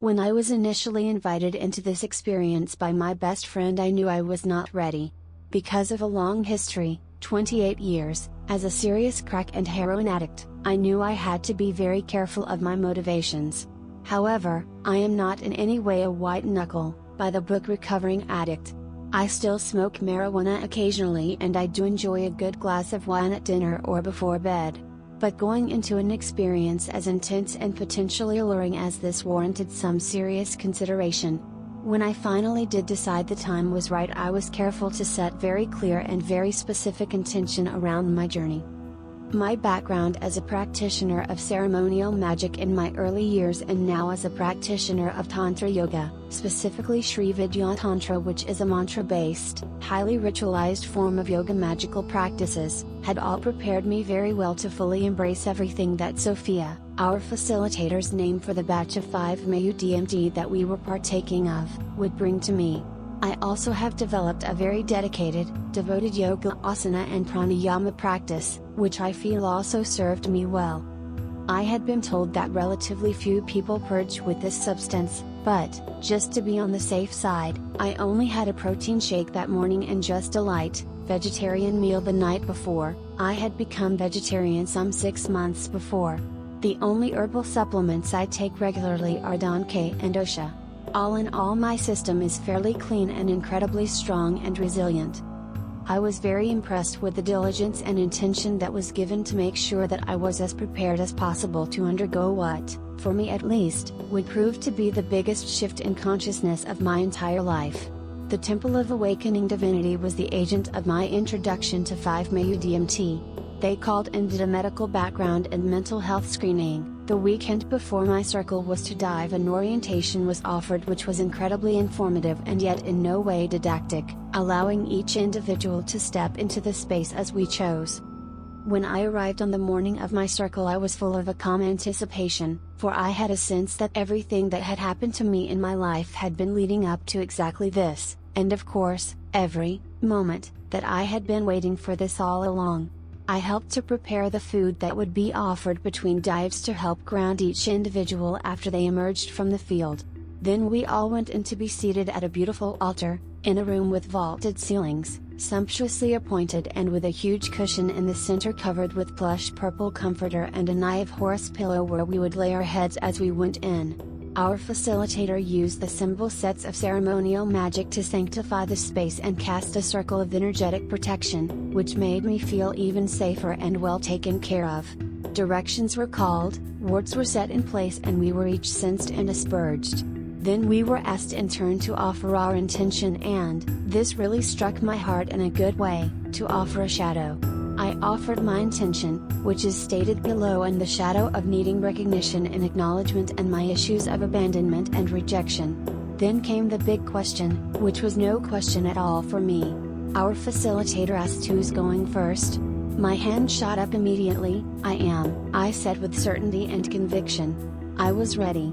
When I was initially invited into this experience by my best friend, I knew I was not ready. Because of a long history, 28 years, as a serious crack and heroin addict, I knew I had to be very careful of my motivations. However, I am not in any way a white knuckle, by the book recovering addict. I still smoke marijuana occasionally, and I do enjoy a good glass of wine at dinner or before bed. But going into an experience as intense and potentially alluring as this warranted some serious consideration. When I finally did decide the time was right, I was careful to set very clear and very specific intention around my journey. My background as a practitioner of ceremonial magic in my early years, and now as a practitioner of Tantra Yoga, specifically Sri Vidya Tantra, which is a mantra-based, highly ritualized form of yoga magical practices, had all prepared me very well to fully embrace everything that Sophia, our facilitator's name for the batch of 5-MeU DMT that we were partaking of, would bring to me. I also have developed a very dedicated, devoted yoga asana and pranayama practice, which I feel also served me well. I had been told that relatively few people purge with this substance, but, just to be on the safe side, I only had a protein shake that morning and just a light, vegetarian meal the night before. I had become vegetarian some 6 months before. The only herbal supplements I take regularly are Donkey and Osha. All in all, my system is fairly clean and incredibly strong and resilient. I was very impressed with the diligence and intention that was given to make sure that I was as prepared as possible to undergo what, for me at least, would prove to be the biggest shift in consciousness of my entire life. The Temple of Awakening Divinity was the agent of my introduction to 5-MeU DMT. They called and did a medical background and mental health screening. The weekend before my circle was to dive, an orientation was offered which was incredibly informative and yet in no way didactic, allowing each individual to step into the space as we chose. When I arrived on the morning of my circle, I was full of a calm anticipation, for I had a sense that everything that had happened to me in my life had been leading up to exactly this, and of course, every moment, that I had been waiting for this all along. I helped to prepare the food that would be offered between dives to help ground each individual after they emerged from the field. Then we all went in to be seated at a beautiful altar, in a room with vaulted ceilings, sumptuously appointed and with a huge cushion in the center covered with plush purple comforter and an Eye of Horus pillow where we would lay our heads as we went in. Our facilitator used the symbol sets of ceremonial magic to sanctify the space and cast a circle of energetic protection, which made me feel even safer and well taken care of. Directions were called, wards were set in place, and we were each censed and asperged. Then we were asked in turn to offer our intention, and, this really struck my heart in a good way, to offer a shadow. I offered my intention, which is stated below, in the shadow of needing recognition and acknowledgement and my issues of abandonment and rejection. Then came the big question, which was no question at all for me. Our facilitator asked who's going first. My hand shot up immediately. I am, I said with certainty and conviction. I was ready.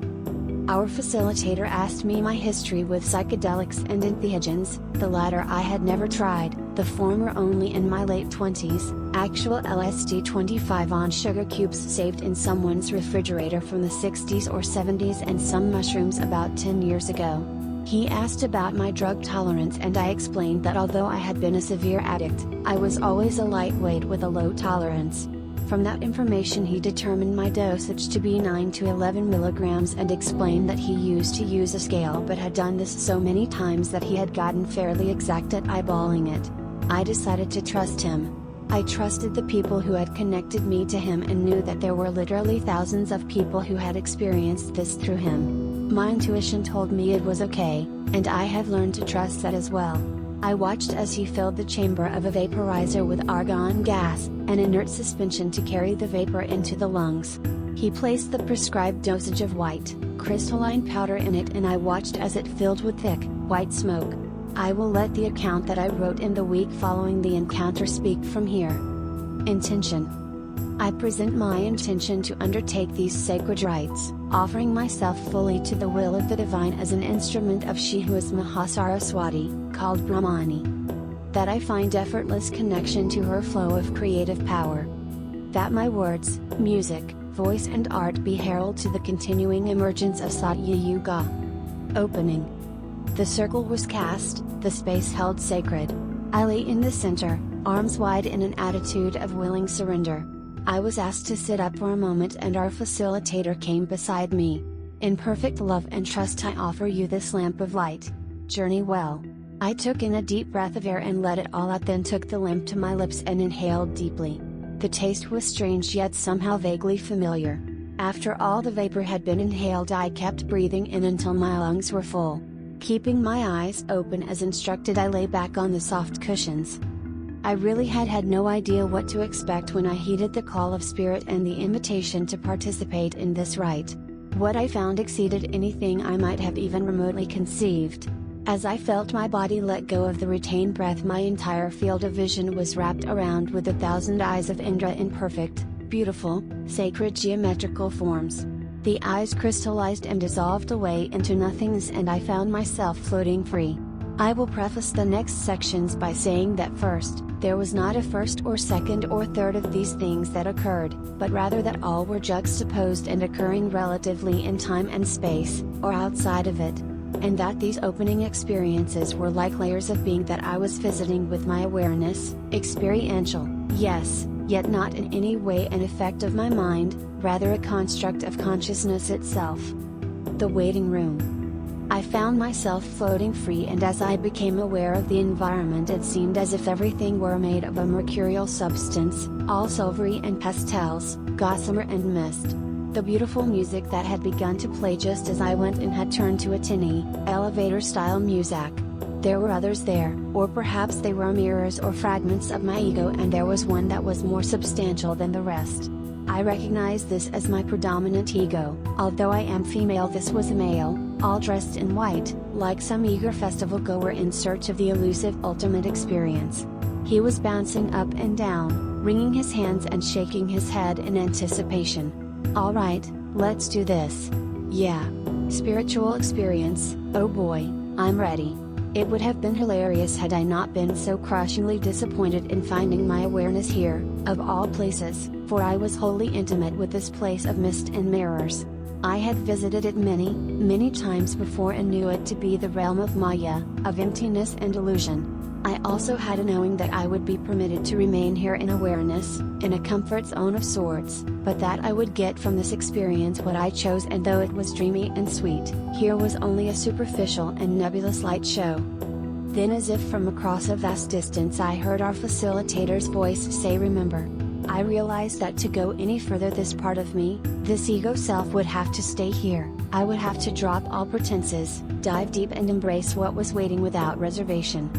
Our facilitator asked me my history with psychedelics and entheogens, the latter I had never tried, the former only in my late 20s, actual LSD 25 on sugar cubes saved in someone's refrigerator from the 60s or 70s, and some mushrooms about 10 years ago. He asked about my drug tolerance, and I explained that although I had been a severe addict, I was always a lightweight with a low tolerance. From that information he determined my dosage to be 9 to 11 milligrams and explained that he used to use a scale but had done this so many times that he had gotten fairly exact at eyeballing it. I decided to trust him. I trusted the people who had connected me to him and knew that there were literally thousands of people who had experienced this through him. My intuition told me it was okay, and I have learned to trust that as well. I watched as he filled the chamber of a vaporizer with argon gas, an inert suspension to carry the vapor into the lungs. He placed the prescribed dosage of white, crystalline powder in it, and I watched as it filled with thick, white smoke. I will let the account that I wrote in the week following the encounter speak from here. Intention. I present my intention to undertake these sacred rites, offering myself fully to the will of the divine as an instrument of she who is Mahasaraswati, called Brahmani. That I find effortless connection to her flow of creative power. That my words, music, voice and art be herald to the continuing emergence of Satya Yuga. Opening. The circle was cast, the space held sacred. I lay in the center, arms wide in an attitude of willing surrender. I was asked to sit up for a moment and our facilitator came beside me. In perfect love and trust I offer you this lamp of light. Journey well. I took in a deep breath of air and let it all out, then took the lamp to my lips and inhaled deeply. The taste was strange yet somehow vaguely familiar. After all the vapor had been inhaled, I kept breathing in until my lungs were full. Keeping my eyes open as instructed, I lay back on the soft cushions. I really had no idea what to expect when I heeded the call of spirit and the invitation to participate in this rite. What I found exceeded anything I might have even remotely conceived. As I felt my body let go of the retained breath, my entire field of vision was wrapped around with 1,000 eyes of Indra in perfect, beautiful, sacred geometrical forms. The eyes crystallized and dissolved away into nothingness and I found myself floating free. I will preface the next sections by saying that first, there was not a first or second or third of these things that occurred, but rather that all were juxtaposed and occurring relatively in time and space, or outside of it. And that these opening experiences were like layers of being that I was visiting with my awareness, experiential, yes, yet not in any way an effect of my mind, rather a construct of consciousness itself. The waiting room. I found myself floating free, and as I became aware of the environment it seemed as if everything were made of a mercurial substance, all silvery and pastels, gossamer and mist. The beautiful music that had begun to play just as I went in had turned to a tinny, elevator-style music. There were others there, or perhaps they were mirrors or fragments of my ego, and there was one that was more substantial than the rest. I recognized this as my predominant ego. Although I am female, this was a male, all dressed in white, like some eager festival goer in search of the elusive ultimate experience. He was bouncing up and down, wringing his hands and shaking his head in anticipation. Alright, let's do this. Yeah. Spiritual experience, oh boy, I'm ready. It would have been hilarious had I not been so crushingly disappointed in finding my awareness here, of all places, for I was wholly intimate with this place of mist and mirrors. I had visited it many times before and knew it to be the realm of Maya, of emptiness and illusion. I also had a knowing that I would be permitted to remain here in awareness, in a comfort zone of sorts, but that I would get from this experience what I chose, and though it was dreamy and sweet, here was only a superficial and nebulous light show. Then, as if from across a vast distance, I heard our facilitator's voice say, "Remember." I realized that to go any further, this part of me, this ego self, would have to stay here. I would have to drop all pretenses, dive deep and embrace what was waiting without reservation.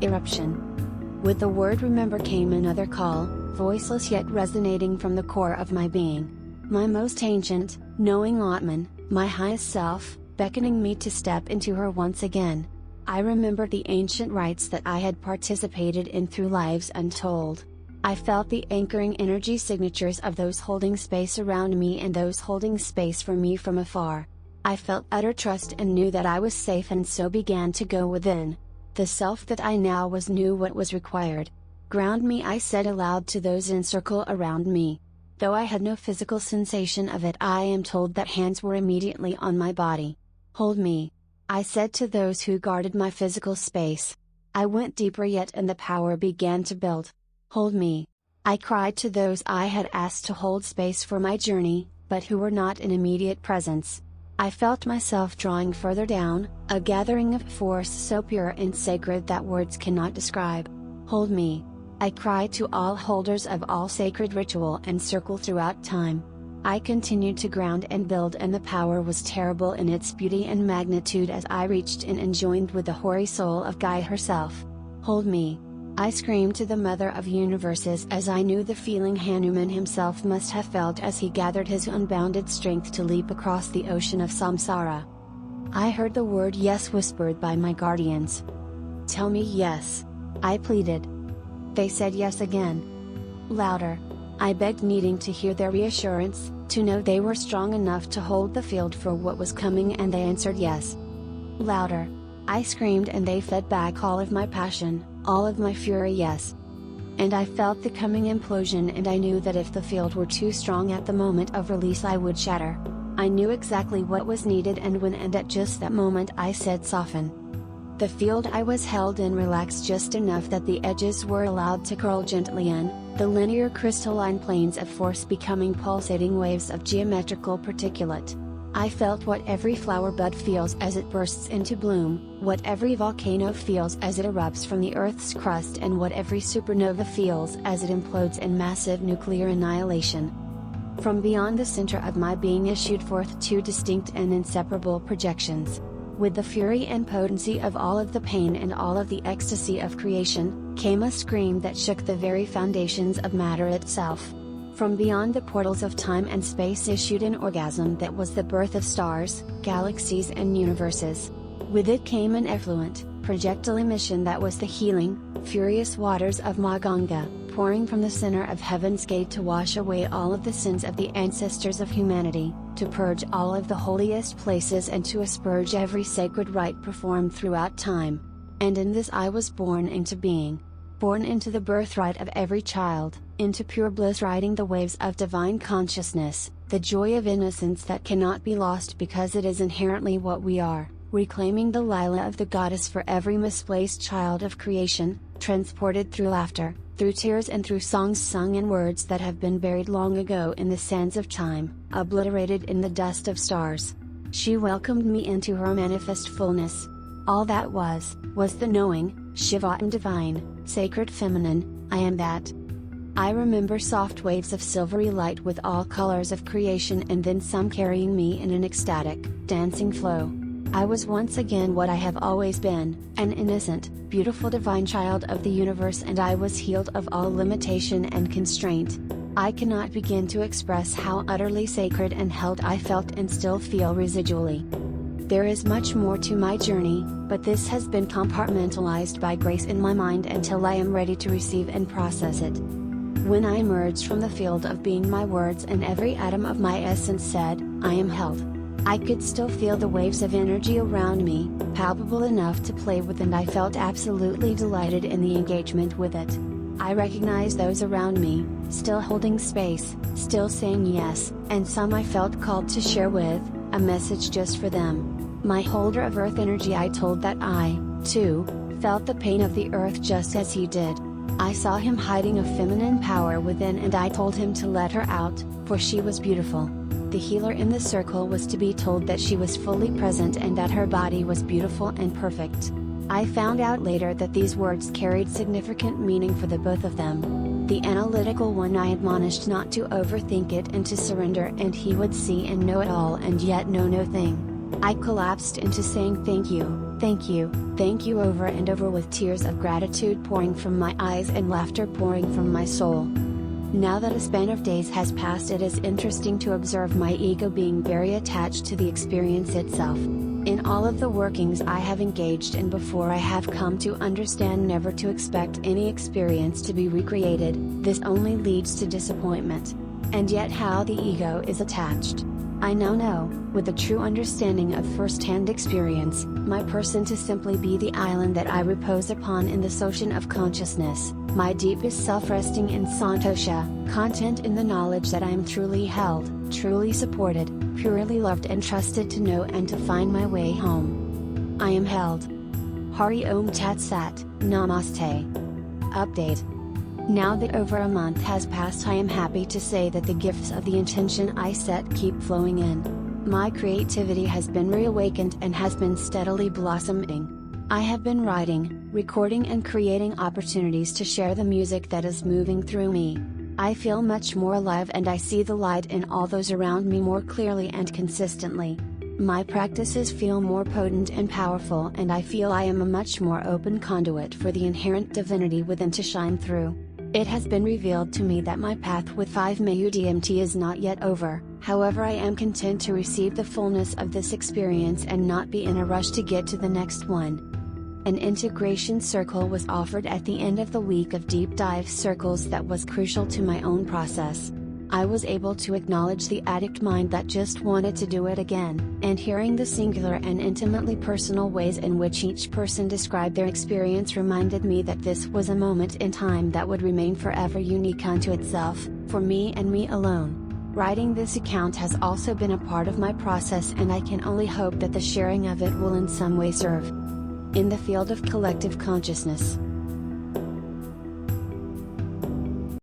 Eruption. With the word remember came another call, voiceless yet resonating from the core of my being. My most ancient, knowing Atman, my highest self, beckoning me to step into her once again. I remembered the ancient rites that I had participated in through lives untold. I felt the anchoring energy signatures of those holding space around me and those holding space for me from afar. I felt utter trust and knew that I was safe, and so began to go within. The self that I now was knew what was required. "Ground me," I said aloud to those in circle around me. Though I had no physical sensation of it, I am told that hands were immediately on my body. "Hold me," I said to those who guarded my physical space. I went deeper yet and the power began to build. "Hold me," I cried to those I had asked to hold space for my journey, but who were not in immediate presence. I felt myself drawing further down, a gathering of force so pure and sacred that words cannot describe. "Hold me," I cried to all holders of all sacred ritual and circle throughout time. I continued to ground and build, and the power was terrible in its beauty and magnitude as I reached in and joined with the hoary soul of Gaia herself. "Hold me," I screamed to the Mother of Universes, as I knew the feeling Hanuman himself must have felt as he gathered his unbounded strength to leap across the ocean of samsara. I heard the word yes whispered by my guardians. "Tell me yes," I pleaded. They said yes again. Louder. I begged, needing to hear their reassurance, to know they were strong enough to hold the field for what was coming, and they answered yes. Louder. I screamed, and they fed back all of my passion, all of my fury. Yes. And I felt the coming implosion, and I knew that if the field were too strong at the moment of release I would shatter. I knew exactly what was needed and when, and at just that moment I said soften. The field I was held in relaxed just enough that the edges were allowed to curl gently in, the linear crystalline planes of force becoming pulsating waves of geometrical particulate. I felt what every flower bud feels as it bursts into bloom, what every volcano feels as it erupts from the Earth's crust, and what every supernova feels as it implodes in massive nuclear annihilation. From beyond the center of my being issued forth two distinct and inseparable projections. With the fury and potency of all of the pain and all of the ecstasy of creation, came a scream that shook the very foundations of matter itself. From beyond the portals of time and space issued an orgasm that was the birth of stars, galaxies and universes. With it came an effluent, projectile emission that was the healing, furious waters of Ma Ganga, pouring from the center of heaven's gate to wash away all of the sins of the ancestors of humanity, to purge all of the holiest places and to asperge every sacred rite performed throughout time. And in this I was born into being. Born into the birthright of every child, into pure bliss, riding the waves of divine consciousness, the joy of innocence that cannot be lost because it is inherently what we are, reclaiming the lila of the goddess for every misplaced child of creation, transported through laughter, through tears and through songs sung in words that have been buried long ago in the sands of time, obliterated in the dust of stars. She welcomed me into her manifest fullness. All that was the knowing, Shiva and divine, sacred feminine, I am that. I remember soft waves of silvery light with all colors of creation, and then some carrying me in an ecstatic, dancing flow. I was once again what I have always been, an innocent, beautiful divine child of the universe, and I was healed of all limitation and constraint. I cannot begin to express how utterly sacred and held I felt and still feel residually. There is much more to my journey, but this has been compartmentalized by grace in my mind until I am ready to receive and process it. When I emerged from the field of being, my words and every atom of my essence said, I am held. I could still feel the waves of energy around me, palpable enough to play with, and I felt absolutely delighted in the engagement with it. I recognized those around me, still holding space, still saying yes, and some I felt called to share with, a message just for them. My holder of earth energy, I told that I, too, felt the pain of the earth just as he did. I saw him hiding a feminine power within, and I told him to let her out, for she was beautiful. The healer in the circle was to be told that she was fully present and that her body was beautiful and perfect. I found out later that these words carried significant meaning for the both of them. The analytical one I admonished not to overthink it and to surrender, and he would see and know it all and yet know no thing. I collapsed into saying thank you, thank you, thank you over and over, with tears of gratitude pouring from my eyes and laughter pouring from my soul. Now that a span of days has passed, it is interesting to observe my ego being very attached to the experience itself. In all of the workings I have engaged in before, I have come to understand never to expect any experience to be recreated. This only leads to disappointment. And yet how the ego is attached. I now know, with a true understanding of first-hand experience, my person to simply be the island that I repose upon in this ocean of consciousness, my deepest self resting in santosha, content in the knowledge that I am truly held, truly supported, purely loved and trusted to know and to find my way home. I am held. Hari Om Tat Sat, Namaste. Update. Now that over a month has passed, I am happy to say that the gifts of the intention I set keep flowing in. My creativity has been reawakened and has been steadily blossoming. I have been writing, recording and creating opportunities to share the music that is moving through me. I feel much more alive and I see the light in all those around me more clearly and consistently. My practices feel more potent and powerful, and I feel I am a much more open conduit for the inherent divinity within to shine through. It has been revealed to me that my path with 5-MeU DMT is not yet over, however I am content to receive the fullness of this experience and not be in a rush to get to the next one. An integration circle was offered at the end of the week of deep dive circles that was crucial to my own process. I was able to acknowledge the addict mind that just wanted to do it again, and hearing the singular and intimately personal ways in which each person described their experience reminded me that this was a moment in time that would remain forever unique unto itself, for me and me alone. Writing this account has also been a part of my process, and I can only hope that the sharing of it will in some way serve. In the field of collective consciousness,